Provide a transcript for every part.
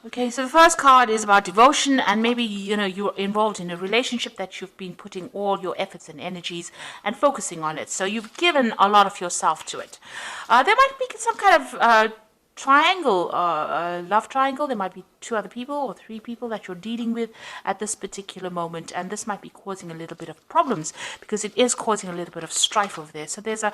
Okay, so the first card is about devotion, and maybe you're involved in a relationship that you've been putting all your efforts and energies and focusing on it. So you've given a lot of yourself to it. There might be some kind of triangle, love triangle. There might be two other people or three people that you're dealing with at this particular moment, and this might be causing a little bit of problems because it is causing a little bit of strife over there. So there's a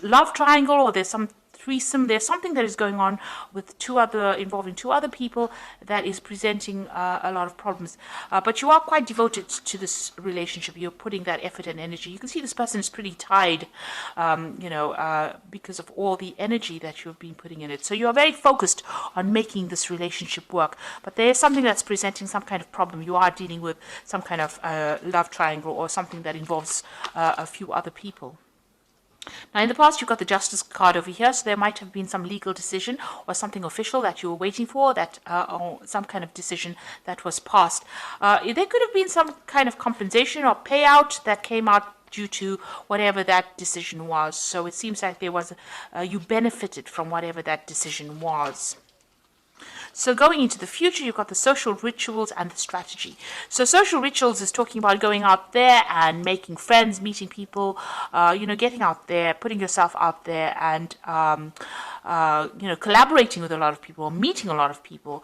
love triangle, or there's some threesome. There's something that is going on with involving two other people that is presenting a lot of problems. But you are quite devoted to this relationship. You're putting that effort and energy. You can see this person is pretty tied, because of all the energy that you've been putting in it. So you are very focused on making this relationship work. But there is something that's presenting some kind of problem. You are dealing with some kind of love triangle or something that involves a few other people. Now, in the past, you've got the Justice card over here, so there might have been some legal decision or something official that you were waiting for, or some kind of decision that was passed. There could have been some kind of compensation or payout that came out due to whatever that decision was. So it seems like you benefited from whatever that decision was. So going into the future, you've got the social rituals and the strategy. So social rituals is talking about going out there and making friends, meeting people, getting out there, putting yourself out there, and collaborating with a lot of people, meeting a lot of people,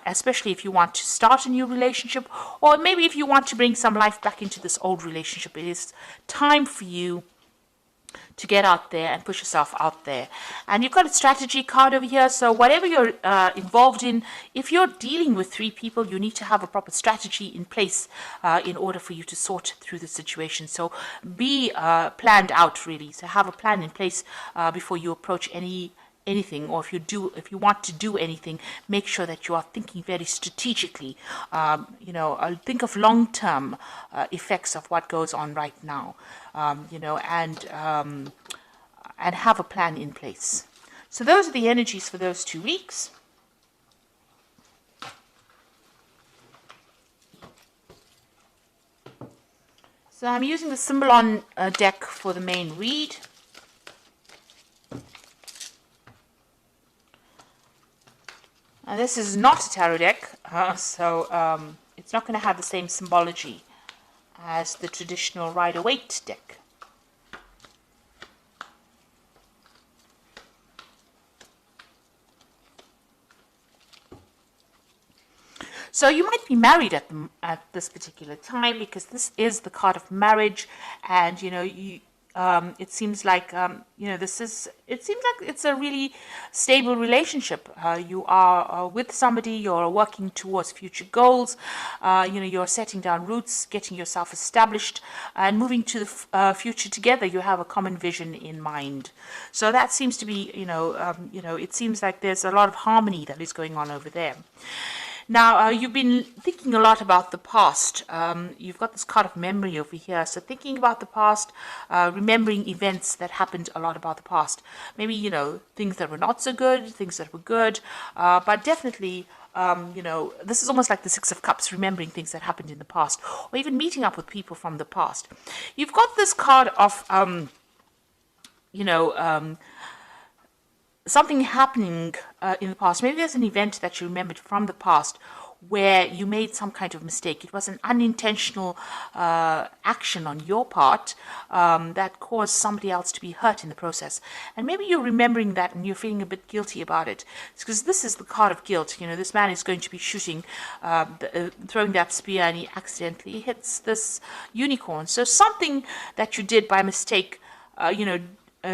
especially if you want to start a new relationship, or maybe if you want to bring some life back into this old relationship. It is time for you to get out there and push yourself out there. And you've got a strategy card over here. So whatever you're involved in, if you're dealing with three people, you need to have a proper strategy in place in order for you to sort through the situation. So be planned out, really. So have a plan in place before you approach anything, or if you want to do anything, make sure that you are thinking very strategically. Think of long-term effects of what goes on right now, and have a plan in place. So those are the energies for those 2 weeks. So I'm using the Symbolon deck for the main read. And this is not a tarot deck, so it's not going to have the same symbology as the traditional Rider-Waite deck. So you might be married at this particular time, because this is the card of marriage, and it seems like it seems like it's a really stable relationship. You are with somebody, you're working towards future goals, you're setting down roots, getting yourself established, and moving to the future together. You have a common vision in mind. So that seems to be, it seems like there's a lot of harmony that is going on over there. Now, you've been thinking a lot about the past. You've got this card of memory over here. So thinking about the past, remembering events that happened a lot about the past. Maybe, things that were not so good, things that were good. But definitely, this is almost like the Six of Cups, remembering things that happened in the past. Or even meeting up with people from the past. You've got this card of, something happening in the past. Maybe there's an event that you remembered from the past where you made some kind of mistake. It was an unintentional action on your part that caused somebody else to be hurt in the process. And maybe you're remembering that and you're feeling a bit guilty about it. It's because this is the card of guilt. This man is going to be shooting, throwing that spear, and he accidentally hits this unicorn. So something that you did by mistake,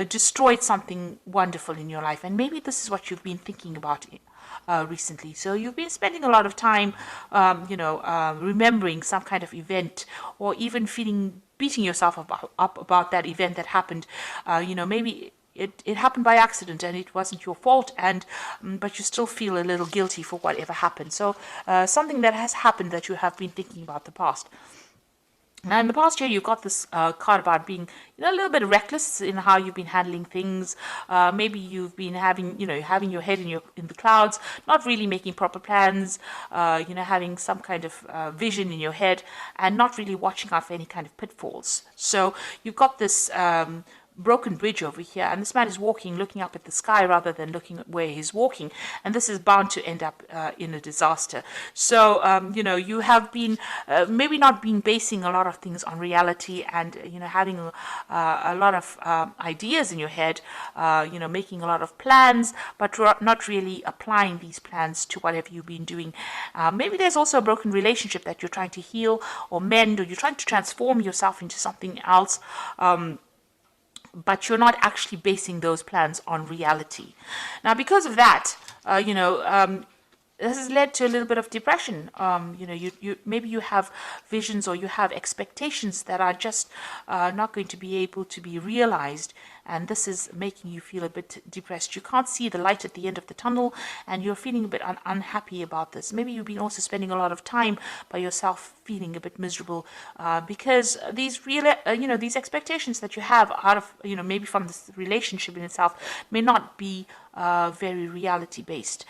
destroyed something wonderful in your life. And maybe this is what you've been thinking about recently. So you've been spending a lot of time, remembering some kind of event, or even beating yourself up about that event that happened. Maybe it happened by accident and it wasn't your fault, but you still feel a little guilty for whatever happened. So something that has happened that you have been thinking about the past. Now, in the past year, you've got this card about being, a little bit reckless in how you've been handling things. Maybe you've been having your head in the clouds, not really making proper plans. Having some kind of vision in your head, and not really watching out for any kind of pitfalls. So you've got this broken bridge over here, and this man is walking, looking up at the sky rather than looking at where he's walking, and this is bound to end up in a disaster. So you have been maybe not been basing a lot of things on reality, and having a lot of ideas in your head, making a lot of plans, but not really applying these plans to whatever you've been doing. Maybe there's also a broken relationship that you're trying to heal or mend, or you're trying to transform yourself into something else, but you're not actually basing those plans on reality. Now, because of that, this has led to a little bit of depression. You maybe you have visions or you have expectations that are just not going to be able to be realized, and this is making you feel a bit depressed. You can't see the light at the end of the tunnel, and you're feeling a bit unhappy about this. Maybe you've been also spending a lot of time by yourself, feeling a bit miserable because these these expectations that you have out of maybe from this relationship in itself may not be very reality based.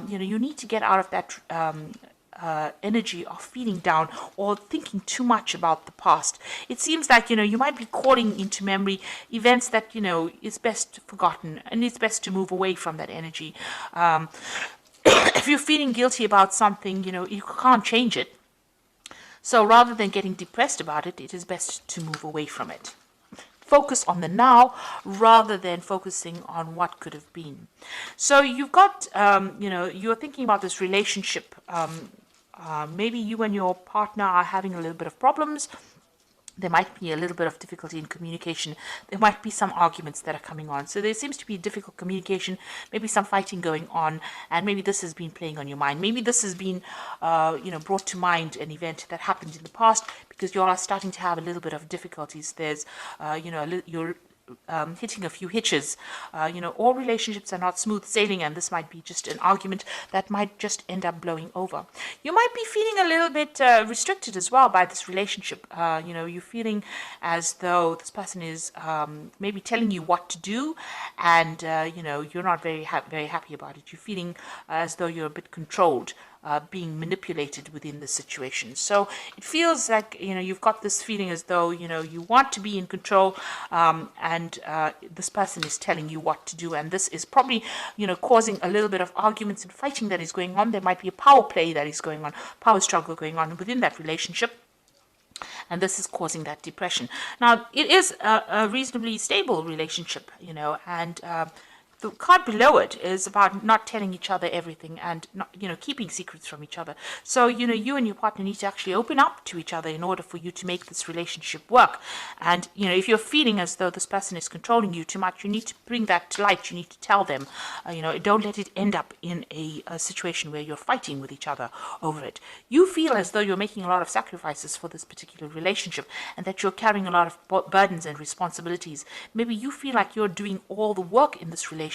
You need to get out of that energy of feeling down or thinking too much about the past. It seems like you might be calling into memory events that is best forgotten, and it's best to move away from that energy. If you're feeling guilty about something, you can't change it. So rather than getting depressed about it, it is best to move away from it. Focus on the now rather than focusing on what could have been. So you've got, you're thinking about this relationship. Maybe you and your partner are having a little bit of problems. There might be a little bit of difficulty in communication. There might be some arguments that are coming on. So there seems to be difficult communication, maybe some fighting going on, and maybe this has been playing on your mind. Maybe this has been, brought to mind an event that happened in the past, because you all are starting to have a little bit of difficulties. There's, you're hitting a few hitches. All relationships are not smooth sailing, and this might be just an argument that might just end up blowing over. You might be feeling a little bit restricted as well by this relationship. You're feeling as though this person is maybe telling you what to do, and you're not very happy about it. You're feeling as though you're a bit controlled. Being manipulated within the situation. So it feels like, you've got this feeling as though, you want to be in control, and this person is telling you what to do. And this is probably, causing a little bit of arguments and fighting that is going on. There might be a power play that is going on, power struggle going on within that relationship. And this is causing that depression. Now, it is a reasonably stable relationship, and the card below it is about not telling each other everything and not, keeping secrets from each other. So, you and your partner need to actually open up to each other in order for you to make this relationship work. And, if you're feeling as though this person is controlling you too much, you need to bring that to light. You need to tell them, don't let it end up in a situation where you're fighting with each other over it. You feel as though you're making a lot of sacrifices for this particular relationship, and that you're carrying a lot of burdens and responsibilities. Maybe you feel like you're doing all the work in this relationship,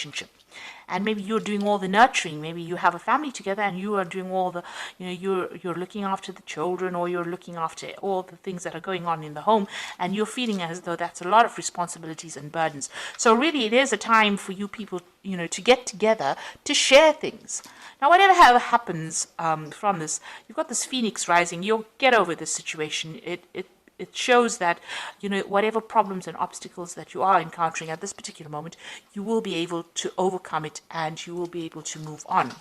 and maybe you're doing all the nurturing. Maybe you have a family together and you are doing all the, you're looking after the children, or you're looking after all the things that are going on in the home, and you're feeling as though that's a lot of responsibilities and burdens. So really it is a time for you people, to get together to share things. Now, whatever happens from this, you've got this phoenix rising. You'll get over this situation. It shows that, whatever problems and obstacles that you are encountering at this particular moment, you will be able to overcome it, and you will be able to move on.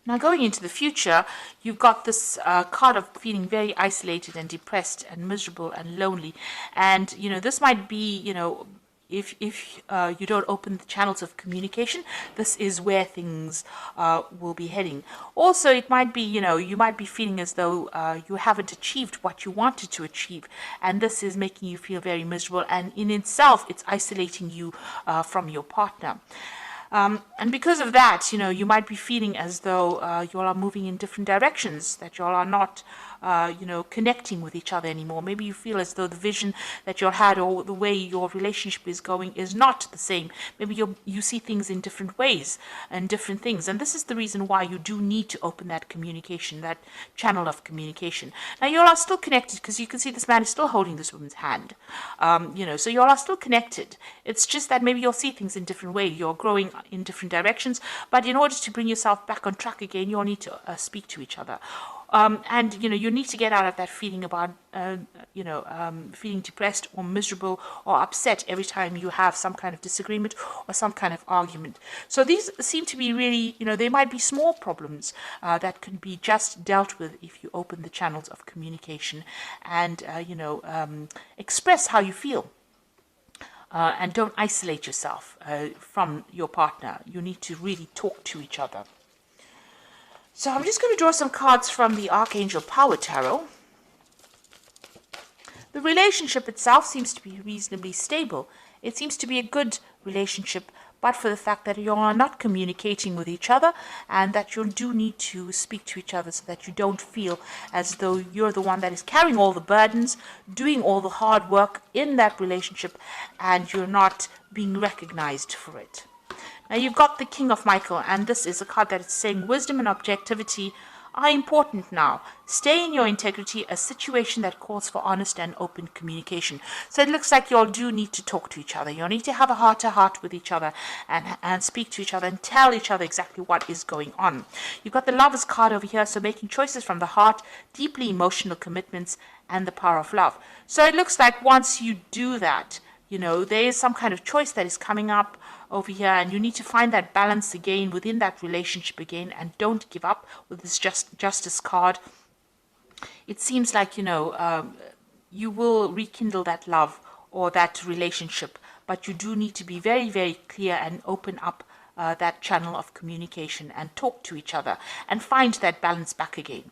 Now, going into the future, you've got this card of feeling very isolated and depressed and miserable and lonely. And, this might be, if you don't open the channels of communication, this is where things will be heading. Also, it might be, you might be feeling as though you haven't achieved what you wanted to achieve, and this is making you feel very miserable, and in itself, it's isolating you from your partner. And because of that, you might be feeling as though you all are moving in different directions, that you all are not, connecting with each other anymore. Maybe you feel as though the vision that you all had, or the way your relationship is going, is not the same. Maybe you see things in different ways and different things. And this is the reason why you do need to open that communication, that channel of communication. Now, you all are still connected, because you can see this man is still holding this woman's hand. So you all are still connected. It's just that maybe you'll see things in different ways. You're growing in different directions, but in order to bring yourself back on track again, you all need to speak to each other. And you need to get out of that feeling about feeling depressed or miserable or upset every time you have some kind of disagreement or some kind of argument. So these seem to be really, they might be small problems that can be just dealt with if you open the channels of communication and express how you feel. And don't isolate yourself from your partner. You need to really talk to each other. So I'm just going to draw some cards from the Archangel Power Tarot. The relationship itself seems to be reasonably stable. It seems to be a good relationship, but for the fact that you are not communicating with each other and that you do need to speak to each other so that you don't feel as though you're the one that is carrying all the burdens, doing all the hard work in that relationship, and you're not being recognized for it. Now you've got the King of Michael, and this is a card that is saying wisdom and objectivity are important now. Stay in your integrity, a situation that calls for honest and open communication. So it looks like you all do need to talk to each other. You need to have a heart-to-heart with each other and speak to each other and tell each other exactly what is going on. You've got the Lovers card over here, so making choices from the heart, deeply emotional commitments, and the power of love. So it looks like once you do that, there is some kind of choice that is coming up over here, and you need to find that balance again within that relationship again, and don't give up with this justice card. It seems like you will rekindle that love or that relationship, but you do need to be very, very clear and open up that channel of communication and talk to each other and find that balance back again.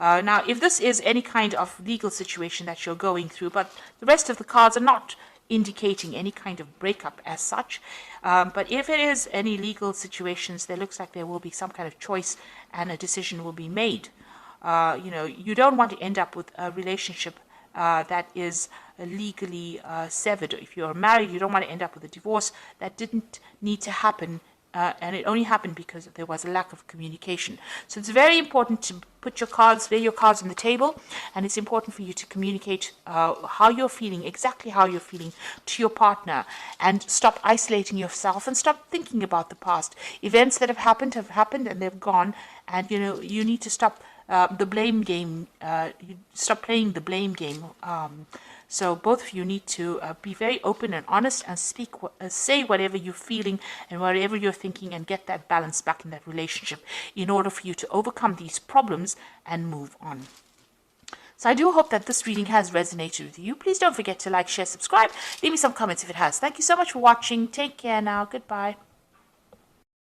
Now, if this is any kind of legal situation that you're going through, but the rest of the cards are not indicating any kind of breakup as such, but if it is any legal situations, there looks like there will be some kind of choice and a decision will be made. You don't want to end up with a relationship that is legally severed. If you're married, you don't want to end up with a divorce that didn't need to happen, and it only happened because there was a lack of communication. So it's very important to lay your cards on the table, and it's important for you to communicate how you're feeling, exactly how you're feeling to your partner, and stop isolating yourself and stop thinking about the past. Events that have happened and they've gone, and you need to stop the blame game. You stop playing the blame game. So both of you need to be very open and honest and say whatever you're feeling and whatever you're thinking, and get that balance back in that relationship in order for you to overcome these problems and move on. So I do hope that this reading has resonated with you. Please don't forget to like, share, subscribe. Leave me some comments if it has. Thank you so much for watching. Take care now. Goodbye.